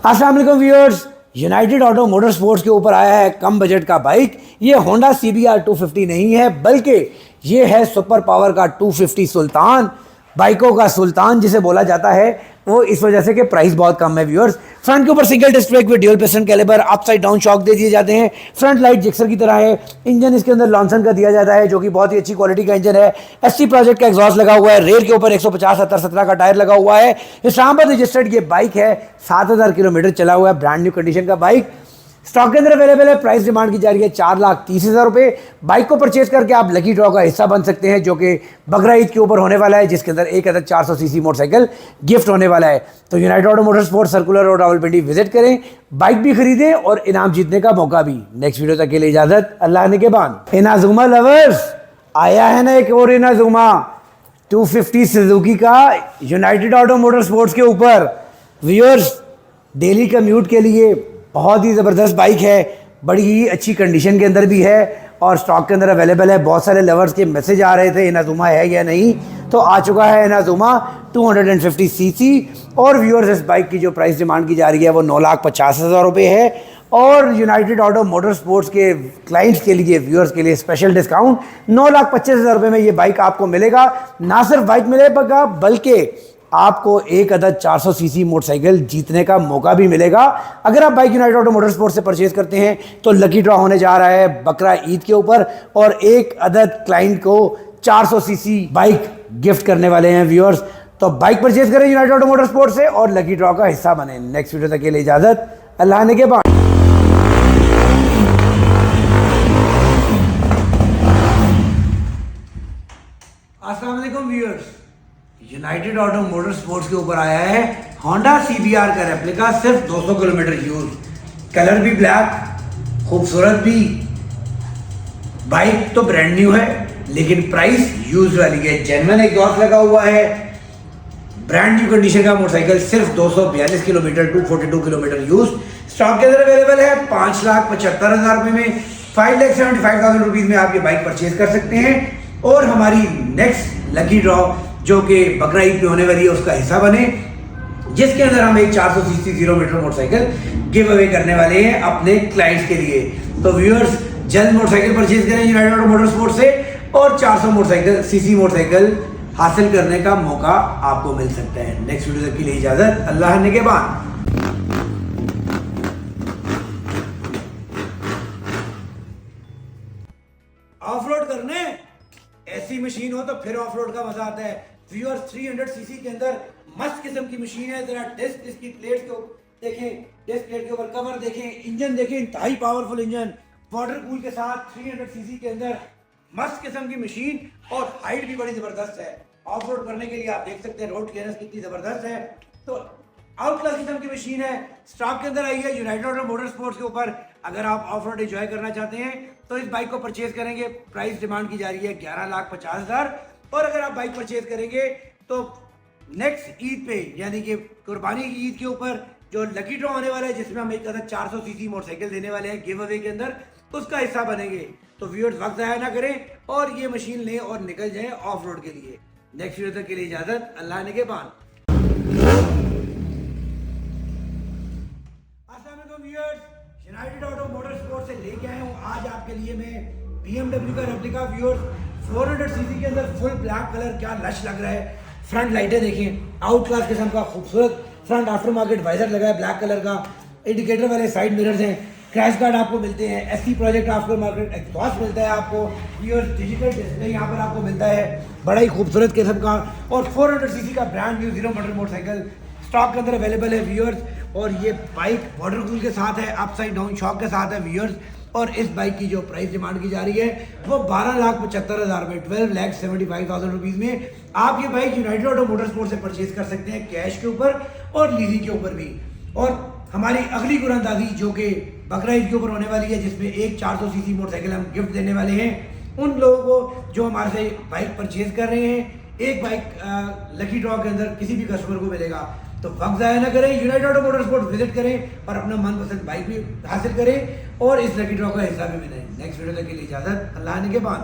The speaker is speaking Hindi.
अस्सलाम वालेकुम viewers. United auto motor sports के ऊपर आया है कम बजट का बाइक। ये होंडा CBR 250 नहीं है, बल्कि ये है सुपर पावर का 250 सुल्तान, बाइकों का सुल्तान जिसे बोला जाता है। वो इस वजह से कि प्राइस बहुत कम है व्यूअर्स। फ्रंट के ऊपर single disc brake with dual piston calliper, upside down shock दे दिए जाते हैं। फ्रंट लाइट जिक्सर की तरह है। इंजन इसके अंदर लॉन्सन का दिया जाता है, जो कि बहुत ही अच्छी क्वालिटी का इंजन है। ST प्रोजेक्ट का एग्जॉस्ट लगा हुआ है। रेयर के ऊपर 150/70/17 का टायर लगा हुआ है। इस्लामाबाद रजिस्टर्ड ये बाइक है। 7000 किलोमीटर चला हुआ है। ब्रांड न्यू कंडीशन का बाइक स्टॉक के अंदर अवेलेबल है। प्राइस डिमांड की जा रही है 4,30,000 रुपये। बाइक को परचेज करके आप लकी ड्रॉ का हिस्सा बन सकते हैं, जो कि बकरा ईद के ऊपर होने वाला है, जिसके अंदर एक अदद 400 सीसी मोटरसाइकिल गिफ्ट होने वाला है। तो United auto motor sports, circular road, Rawalpindi visit करें, बाइक भी खरीदें और इनाम जीतने का मौका भी। नेक्स्ट वीडियो तक के लिए इजाजत, अल्लाह ने के बान। इनाजुमा लवर्स, आया है ना एक और इनाजुमा 250 सुजुकी का यूनाइटेड ऑटो मोटर स्पोर्ट्स के ऊपर। व्यूअर्स, डेली कम्यूट के लिए बहुत ही ज़बरदस्त बाइक है। बड़ी ही अच्छी कंडीशन के अंदर भी है और स्टॉक के अंदर अवेलेबल है। बहुत सारे लवर्स के मैसेज आ रहे थे इनाजुमा है या नहीं, तो आ चुका है इनाजुमा 250 सीसी। और व्यूअर्स, इस बाइक की जो प्राइस डिमांड की जा रही है वो 9,50,000 रुपये है। और यूनाइटेड ऑटो मोटर स्पोर्ट्स के क्लाइंट्स के लिए, व्यूअर्स के लिए स्पेशल डिस्काउंट 9,25,000 रुपये में ये बाइक आपको मिलेगा। ना सिर्फ बाइक मिलेगा, बल्कि आपको एक अदद 400 सीसी मोटरसाइकिल जीतने का मौका भी मिलेगा। अगर आप bike United auto motor sports से परचेज करते हैं तो लकी ड्रॉ होने जा रहा है बकरा ईद के ऊपर, और एक अदद क्लाइंट को 400 सीसी बाइक गिफ्ट करने वाले हैं व्यूअर्स। तो बाइक परचेज करें यूनाइटेड ऑटो मोटर स्पोर्ट्स से और लकी ड्रॉ का हिस्सा बने। नेक्स्ट वीडियो तक के लिए इजाजत, अल्लाह ने के बाद। अस्सलाम वालेकुम viewers. United auto motor sports के ऊपर आया है होंडा CBR का रेप्लिका, सिर्फ 200 किलोमीटर यूज, कलर भी ब्लैक, खूबसूरत भी। बाइक तो ब्रांड न्यू है, लेकिन प्राइस यूज वाली है। जेन्युइन एग्जॉस्ट लगा हुआ है। ब्रांड न्यू कंडीशन का मोटरसाइकिल, सिर्फ 242 किलोमीटर, 242 किलोमीटर यूज। स्टॉक के अंदर अवेलेबल है 5,75,000 रुपये में। 5,75,000 रुपीज में आप ये बाइक परचेज कर सकते हैं। और हमारी नेक्स्ट लकी ड्रॉ, जो कि बकरा ईद पे होने वाली है, उसका हिस्सा बने, जिसके अंदर हम एक 400 CC 0 meter motorcycle give away करने वाले हैं अपने क्लाइंट्स के लिए। तो व्यूअर्स, जल्द मोटरसाइकिल परचेज करें यूनाइटेड ऑटो मोटर स्पोर्ट्स से और 400 सीसी मोटरसाइकिल हासिल करने का मौका आपको मिल सकता है। नेक्स्ट वीडियो तक के लिए इजाजत, अल्लाह ने के बाद। ऑफ रोड करने ऐसी मशीन हो तो फिर ऑफ रोड का मजा आता है। व्यूअर्स, 300 सीसी के अंदर मस्त किस्म की मशीन है। जरा डिस्क, इसकी प्लेट्स को देखें, डिस्क प्लेट के ऊपर कवर देखें, इंजन देखें, इंतहाई पावरफुल इंजन, वाटर कूल के साथ 300 सीसी के अंदर मस्त किस्म की मशीन, और हाइट भी बड़ी जबरदस्त है। ऑफ रोड करने के लिए आप देख सकते हैं रोड क्लियरेंस कितनी जबरदस्त है। तो आउट क्लास किस्म की मशीन है। स्टॉक के अंदर आई है यूनाइटेड ऑटो मोटर स्पोर्ट्स के ऊपर। अगर आप ऑफ रोड एंजॉय करना चाहते हैं तो इस बाइक को परचेज करेंगे। प्राइस डिमांड की जा रही है 11,50,000। और अगर आप बाइक परचेज करेंगे तो नेक्स्ट ईद पे, यानी कि कुर्बानी की ईद के ऊपर, जो लकी ड्रॉ होने वाला है, जिसमें हम एक अदद 400 सीसी मोटरसाइकिल देने वाले हैं गिव अवे के अंदर, उसका हिस्सा बनेंगे। तो व्यूअर्स, वक्त ज़ाया ना करें और ये मशीन लें और निकल जाएं ऑफ रोड के लिए। नेक्स्ट वीडियो तक के लिए इजाजत, अल्लाह ने के बाद। यूनाइटेड ऑटो मोटर स्पोर्ट्स से लेके आया हूँ आज आपके लिए मैं BMW का रेप्लिका। व्यूअर्स, 400 सीसी के अंदर फुल ब्लैक कलर, क्या लश लग रहा है। फ्रंट लाइटें देखें, आउट क्लास किस्म का खूबसूरत फ्रंट आफ्टर मार्केट वाइजर लगा है ब्लैक कलर का। इंडिकेटर वाले साइड मिरर्स हैं। क्रैश गार्ड आपको मिलते हैं। ST project after market exhaust मिलता है आपको। व्यूअर्स, डिजिटल डिस्प्ले यहाँ पर आपको मिलता है, बड़ा ही खूबसूरत किस्म का। और 400 सीसी का brand new 0 meter motorcycle stock के अंदर अवेलेबल है व्यूअर्स। और ये बाइक वाटर कूल के साथ है, अपसाइड डाउन शॉक के साथ है व्यूअर्स। और इस बाइक की जो प्राइस डिमांड की जा रही है वो 12,75,000 रुपये, 12,75,000 रुपीज़ में आप ये bike United auto motor sports से परचेज कर सकते हैं, कैश के ऊपर और लीजिंग के ऊपर भी। और हमारी अगली कुरानदाजी, जो कि बकरा ईद के ऊपर होने वाली है, जिसमें एक 400 सीसी मोटरसाइकिल हम गिफ्ट देने वाले हैं उन लोगों को जो हमारे से बाइक परचेज कर रहे हैं। एक बाइक लकी ड्रॉ के अंदर किसी भी कस्टमर को मिलेगा। तो वक्त ज़ाया ना करें, United auto motor sports visit करें और अपना मनपसंद बाइक भी हासिल करें और इस लकी ड्रॉ का हिस्सा भी मिलें। नेक्स्ट वीडियो तक के लिए इजाजत, अल्लाह ने के बाद।